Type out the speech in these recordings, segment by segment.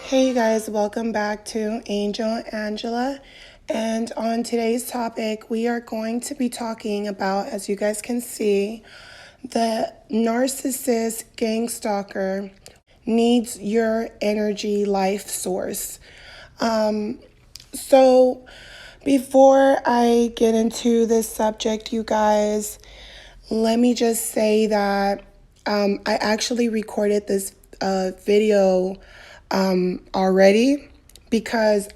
Hey you guys, welcome back to Angel Angela. And on today's topic, we are going to be talking about, as you guys can see, the narcissist gang stalker needs your energy life source. So before I get into this subject, you guys, let me just say that I actually recorded this video already because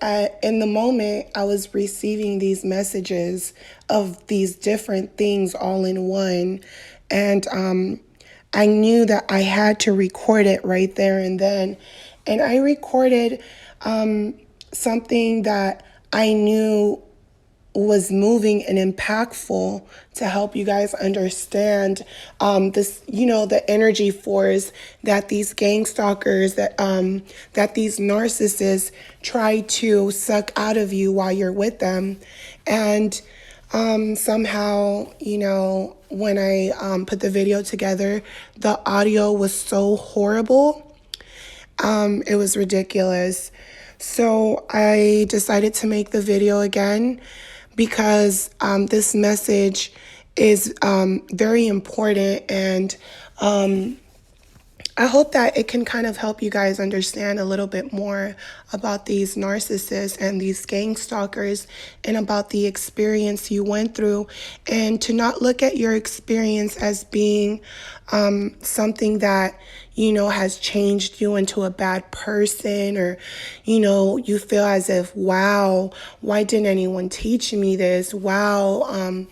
in the moment I was receiving these messages of these different things all in one, and I knew that I had to record it right there and then, and I recorded something that I knew was moving and impactful to help you guys understand this, the energy force that these gang stalkers, that these narcissists try to suck out of you while you're with them. And somehow, when I put the video together, the audio was so horrible. It was ridiculous. So I decided to make the video again because this message is very important, and I hope that it can kind of help you guys understand a little bit more about these narcissists and these gang stalkers and about the experience you went through, and to not look at your experience as being something that, has changed you into a bad person, or, you feel as if, wow, why didn't anyone teach me this? Wow,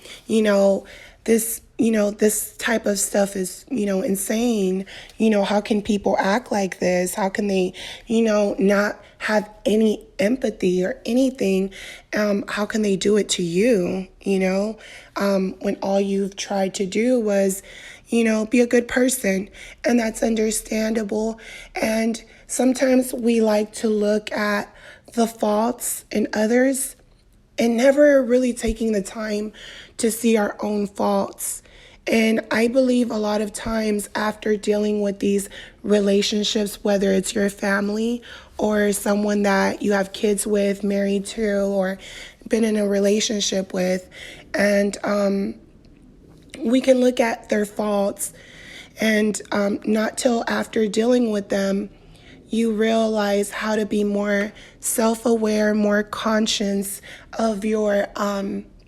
this type of stuff is, insane. How can people act like this? How can they, not have any empathy or anything? How can they do it to you, when all you've tried to do was, be a good person? And that's understandable. And sometimes we like to look at the faults in others and never really taking the time to see our own faults. And I believe a lot of times after dealing with these relationships, whether it's your family or someone that you have kids with, married to, or been in a relationship with, and we can look at their faults, and not till after dealing with them you realize how to be more self-aware, more conscious of your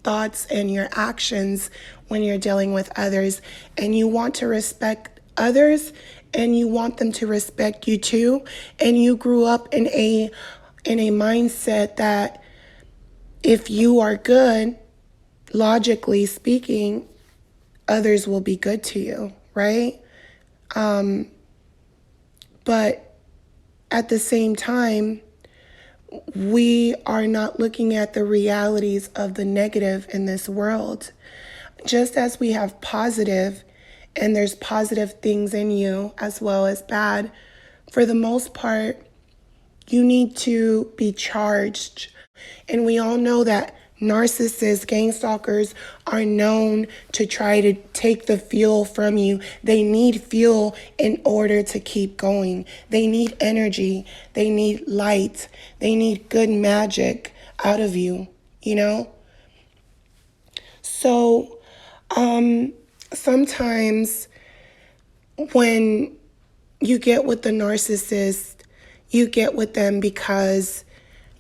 thoughts and your actions when you're dealing with others. And you want to respect others, and you want them to respect you too. And you grew up in a mindset that if you are good, logically speaking, others will be good to you, right? But at the same time, we are not looking at the realities of the negative in this world. Just as we have positive, and there's positive things in you as well as bad, for the most part, you need to be charged. And we all know that narcissists, gang stalkers are known to try to take the fuel from you. They need fuel in order to keep going. They need energy. They need light. They need good magic out of you, So sometimes when you get with the narcissist, you get with them because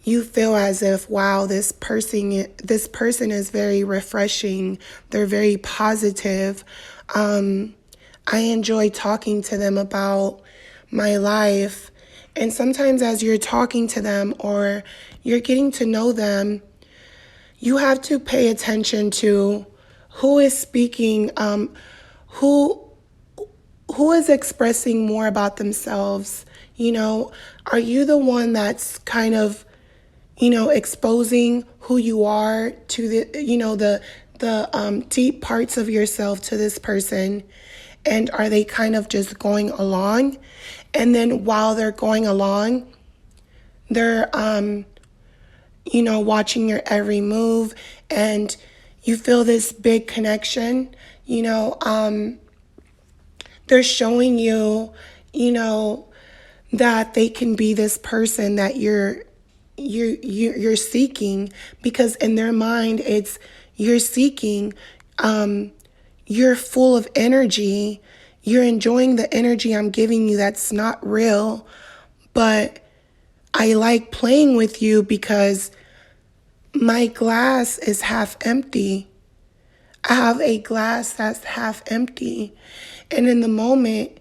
you feel as if, wow, this person is very refreshing. They're very positive. I enjoy talking to them about my life. And sometimes as you're talking to them or you're getting to know them, you have to pay attention to who is speaking, who is expressing more about themselves. Are you the one that's kind of exposing who you are to the deep parts of yourself to this person? And are they kind of just going along? And then while they're going along, they're, watching your every move, and you feel this big connection. They're showing you, that they can be this person that you're seeking, because in their mind it's you're seeking, you're full of energy, you're enjoying the energy I'm giving you that's not real, but I like playing with you because my glass is half empty. I have a glass that's half empty. And in the moment,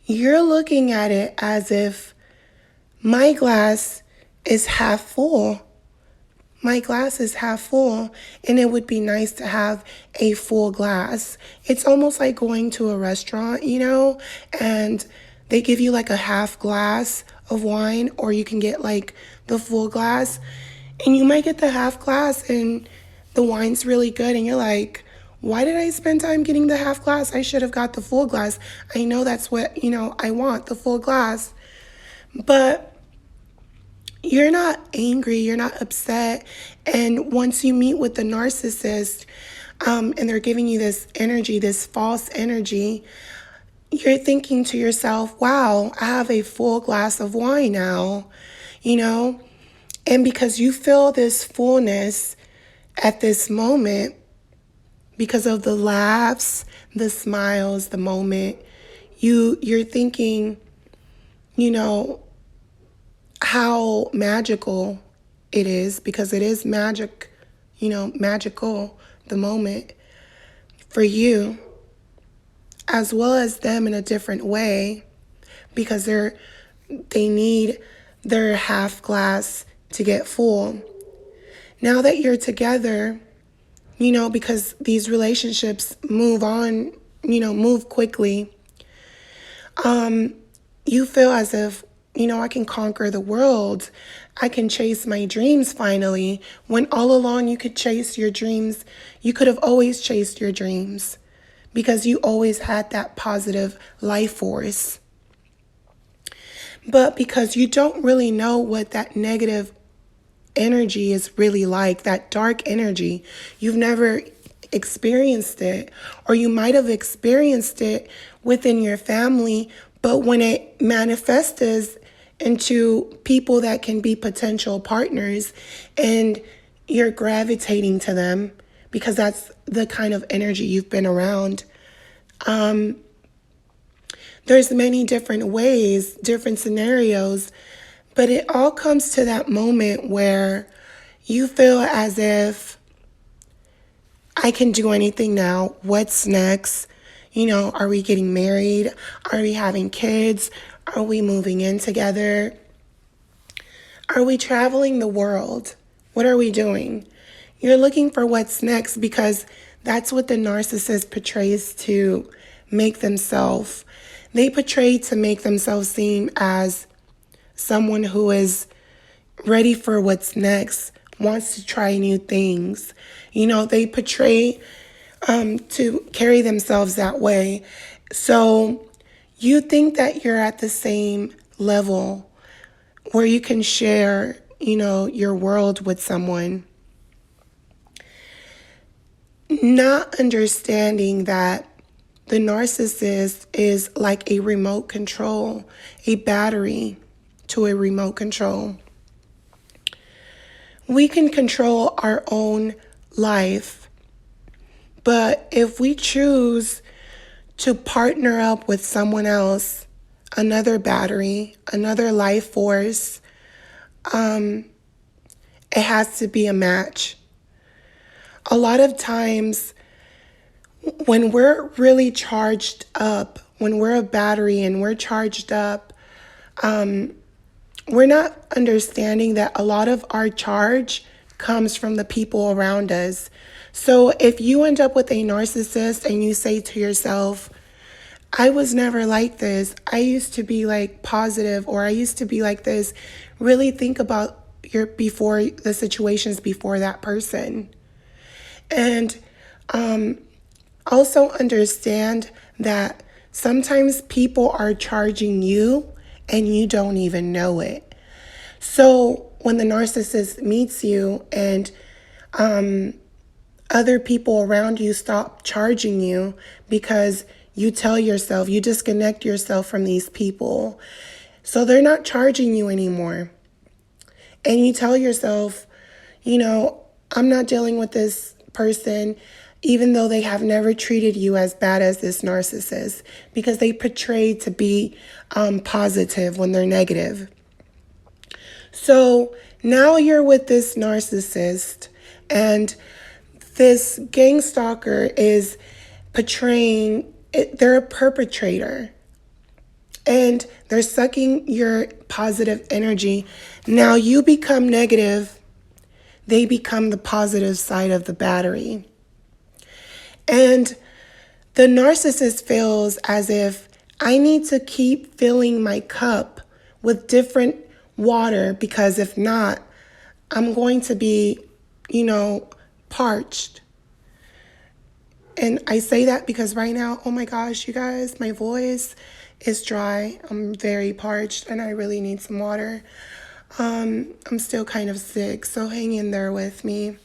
you're looking at it as if my glass is half full. My glass is half full, and it would be nice to have a full glass. It's almost like going to a restaurant, and they give you like a half glass of wine, or you can get like the full glass. And you might get the half glass and the wine's really good, and you're like, why did I spend time getting the half glass? I should have got the full glass. I know that's what, I want, the full glass. But you're not angry, you're not upset. And once you meet with the narcissist, and they're giving you this energy, this false energy, you're thinking to yourself, wow, I have a full glass of wine now, And because you feel this fullness at this moment, because of the laughs, the smiles, the moment, you're thinking, how magical it is, because it is magic, magical, the moment for you, as well as them in a different way, because they need their half glass to get full. Now that you're together, because these relationships move on, move quickly, you feel as if, I can conquer the world. I can chase my dreams finally. When all along you could chase your dreams, you could have always chased your dreams because you always had that positive life force. But because you don't really know what that negative energy is really like, that dark energy, you've never experienced it, or you might have experienced it within your family, but when it manifests into people that can be potential partners and you're gravitating to them because that's the kind of energy you've been around, there's many different ways, different scenarios, but it all comes to that moment where you feel as if I can do anything now. What's next? Are we getting married? Are we having kids? Are we moving in together? Are we traveling the world? What are we doing? You're looking for what's next because that's what the narcissist portrays to make themselves. They portray to make themselves seem as someone who is ready for what's next, wants to try new things. They portray to carry themselves that way. So you think that you're at the same level where you can share, your world with someone, not understanding that the narcissist is like a remote control, a battery to a remote control. We can control our own life, but if we choose to partner up with someone else, another battery, another life force, it has to be a match. A lot of times when we're really charged up, when we're a battery and we're charged up, we're not understanding that a lot of our charge comes from the people around us. So if you end up with a narcissist and you say to yourself, I was never like this, I used to be like positive, or I used to be like this, really think about the situations before that person. And also understand that sometimes people are charging you and you don't even know it. So when the narcissist meets you and other people around you stop charging you because you tell yourself, you disconnect yourself from these people. So they're not charging you anymore. And you tell yourself, I'm not dealing with this person, even though they have never treated you as bad as this narcissist, because they portray to be positive when they're negative. So now you're with this narcissist, and this gang stalker is portraying, they're a perpetrator. And they're sucking your positive energy. Now you become negative, they become the positive side of the battery. And the narcissist feels as if I need to keep filling my cup with different water, because if not, I'm going to be, parched. And I say that because right now, oh my gosh, you guys, my voice is dry. I'm very parched and I really need some water. I'm still kind of sick, so hang in there with me.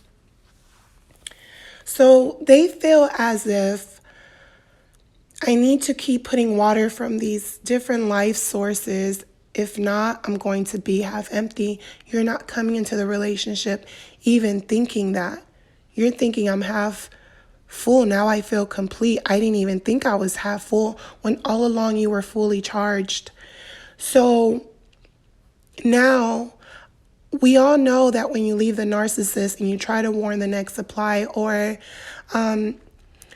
So they feel as if I need to keep putting water from these different life sources. If not, I'm going to be half empty. You're not coming into the relationship even thinking that. You're thinking I'm half full. Now I feel complete. I didn't even think I was half full when all along you were fully charged. So now we all know that when you leave the narcissist and you try to warn the next supply or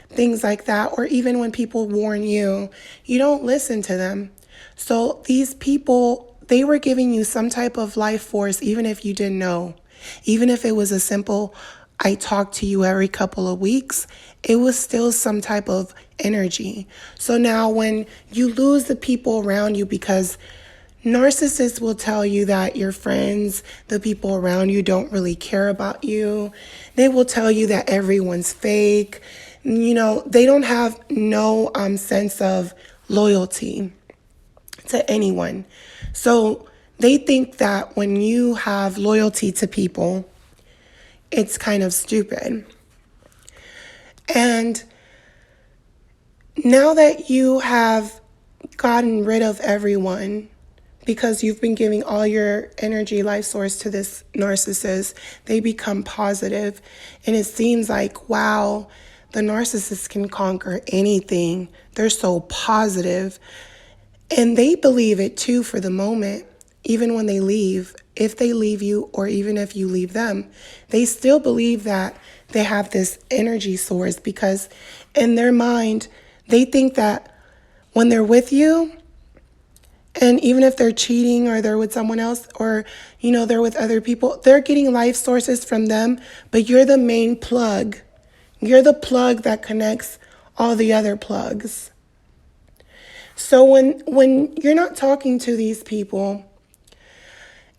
things like that, or even when people warn you, you don't listen to them. So these people, they were giving you some type of life force, even if you didn't know. Even if it was a simple, I talk to you every couple of weeks, it was still some type of energy. So now when you lose the people around you, because narcissists will tell you that your friends, the people around you, don't really care about you. They will tell you that everyone's fake. They don't have no sense of loyalty to anyone. So they think that when you have loyalty to people, it's kind of stupid. And now that you have gotten rid of everyone, because you've been giving all your energy, life source to this narcissist, they become positive. And it seems like, wow, the narcissist can conquer anything. They're so positive. And they believe it too for the moment, even when they leave. If they leave you, or even if you leave them, they still believe that they have this energy source, because in their mind, they think that when they're with you, and even if they're cheating or they're with someone else, or, they're with other people, they're getting life sources from them, but you're the main plug. You're the plug that connects all the other plugs. So when you're not talking to these people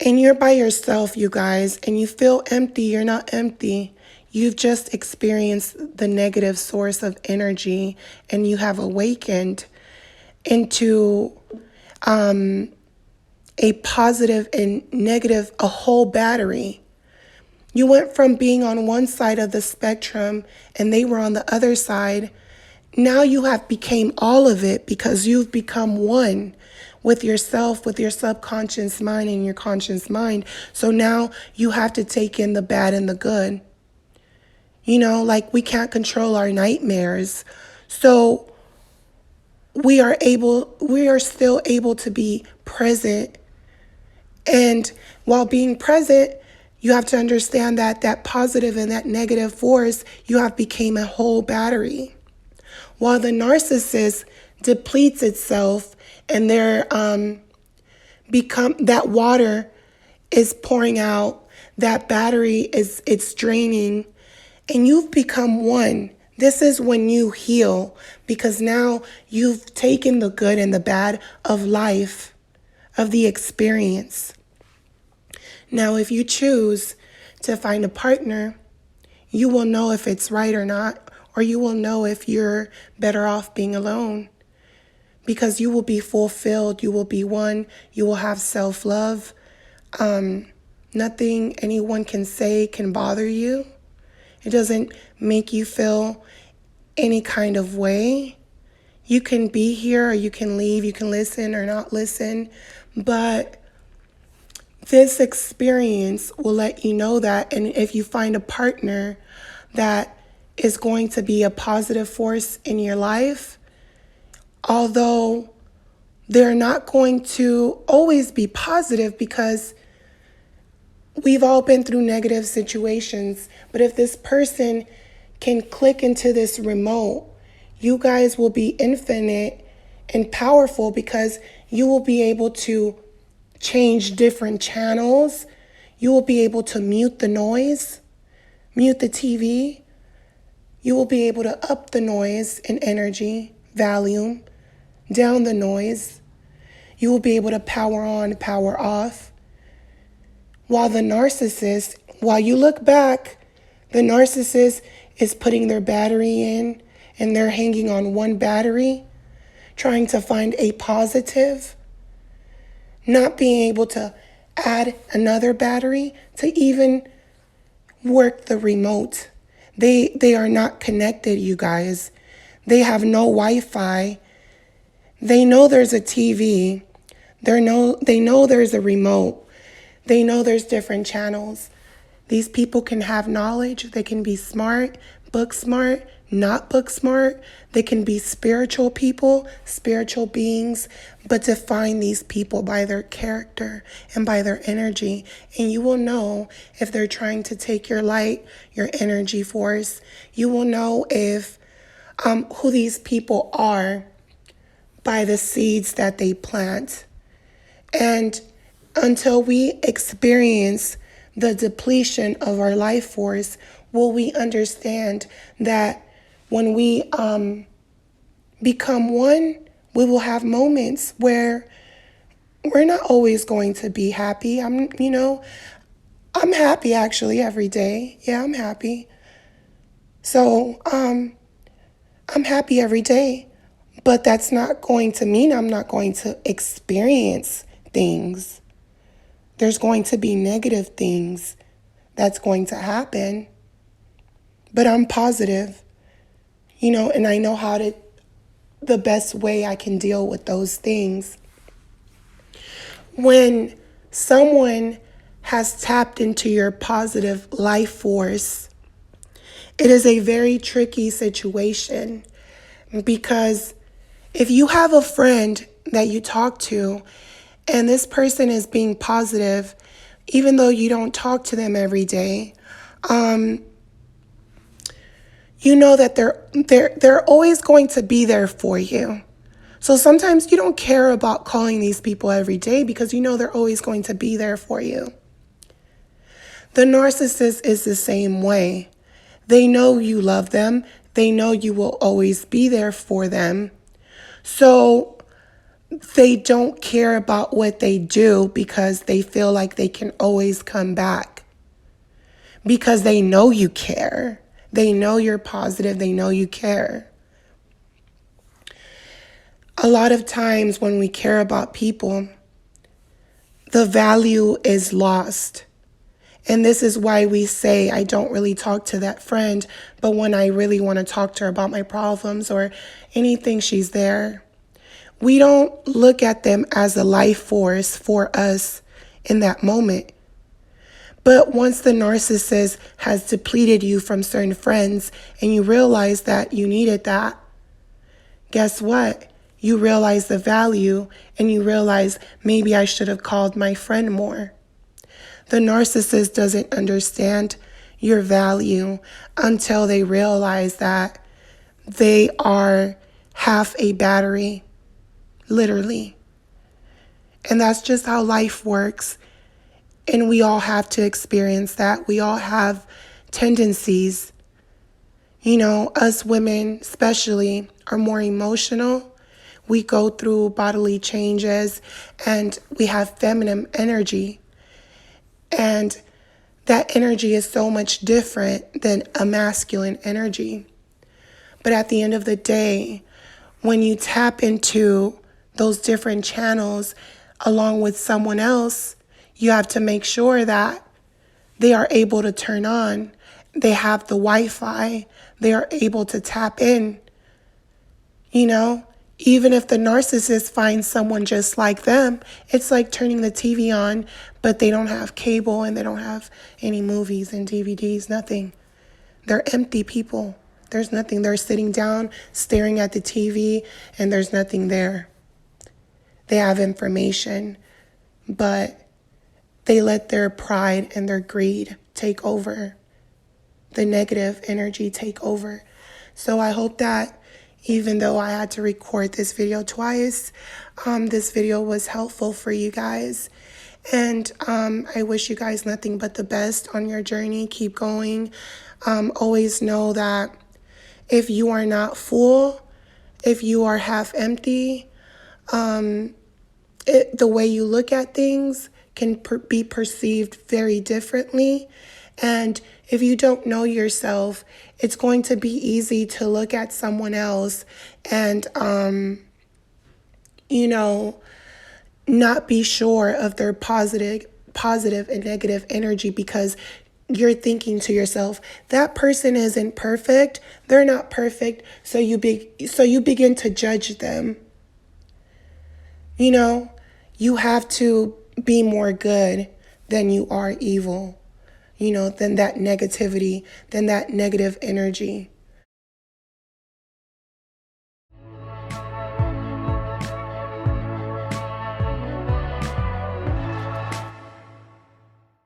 and you're by yourself, you guys, and you feel empty, you're not empty. You've just experienced the negative source of energy, and you have awakened into a positive and negative, a whole battery. You went from being on one side of the spectrum and they were on the other side. Now you have became all of it, because you've become one with yourself, with your subconscious mind and your conscious mind. So now you have to take in the bad and the good. Like we can't control our nightmares. So we are still able to be present. And while being present, you have to understand that that positive and that negative force, you have became a whole battery. While the narcissist depletes itself, and that water is pouring out, that battery it's draining, and you've become one. This is when you heal, because now you've taken the good and the bad of life, of the experience. Now, if you choose to find a partner, you will know if it's right or not, or you will know if you're better off being alone, because you will be fulfilled. You will be one. You will have self-love. Nothing anyone can say can bother you. It doesn't make you feel any kind of way. You can be here or you can leave, you can listen or not listen, but this experience will let you know that. And if you find a partner that is going to be a positive force in your life, although they're not going to always be positive because we've all been through negative situations, but if this person can click into this remote, you guys will be infinite and powerful because you will be able to change different channels. You will be able to mute the noise, mute the TV. You will be able to up the noise in energy, volume, down the noise. You will be able to power on, power off. While you look back, the narcissist is putting their battery in and they're hanging on one battery, trying to find a positive, not being able to add another battery to even work the remote. They are not connected, you guys. They have no Wi-Fi. They know there's a TV. They know there's a remote. They know there's different channels. These people can have knowledge. They can be smart, book smart, not book smart. They can be spiritual people, spiritual beings, but define these people by their character and by their energy. And you will know if they're trying to take your light, your energy force. You will know if who these people are by the seeds that they plant. And until we experience the depletion of our life force, will we understand that when we become one, we will have moments where we're not always going to be happy. I'm happy actually every day. Yeah, I'm happy. So I'm happy every day, but that's not going to mean I'm not going to experience things. There's going to be negative things that's going to happen, but I'm positive, and I know the best way I can deal with those things. When someone has tapped into your positive life force, it is a very tricky situation because if you have a friend that you talk to and this person is being positive, even though you don't talk to them every day, you know that they're always going to be there for you. So sometimes you don't care about calling these people every day because you know they're always going to be there for you. The narcissist is the same way. They know you love them. They know you will always be there for them. So they don't care about what they do because they feel like they can always come back. Because they know you care. They know you're positive. They know you care. A lot of times when we care about people, the value is lost. And this is why we say, I don't really talk to that friend, but when I really want to talk to her about my problems or anything, she's there. We don't look at them as a life force for us in that moment. But once the narcissist has depleted you from certain friends and you realize that you needed that, guess what? You realize the value and you realize maybe I should have called my friend more. The narcissist doesn't understand your value until they realize that they are half a battery, literally. And that's just how life works. And we all have to experience that. We all have tendencies. Us women especially are more emotional. We go through bodily changes and we have feminine energy. And that energy is so much different than a masculine energy. But at the end of the day, when you tap into those different channels along with someone else, you have to make sure that they are able to turn on. They have the Wi-Fi. They are able to tap in. Even if the narcissist finds someone just like them, it's like turning the TV on, but they don't have cable and they don't have any movies and DVDs, nothing. They're empty people. There's nothing. They're sitting down, staring at the TV, and there's nothing there. They have information, but they let their pride and their greed take over. The negative energy take over. So I hope that even though I had to record this video twice, this video was helpful for you guys. And I wish you guys nothing but the best on your journey. Keep going. Always know that if you are not full, if you are half empty, the way you look at things can be perceived very differently. And if you don't know yourself, it's going to be easy to look at someone else and, not be sure of their positive and negative energy, because you're thinking to yourself, that person isn't perfect. They're not perfect. So you begin to judge them. You have to be more good than you are evil, than that negativity, than that negative energy.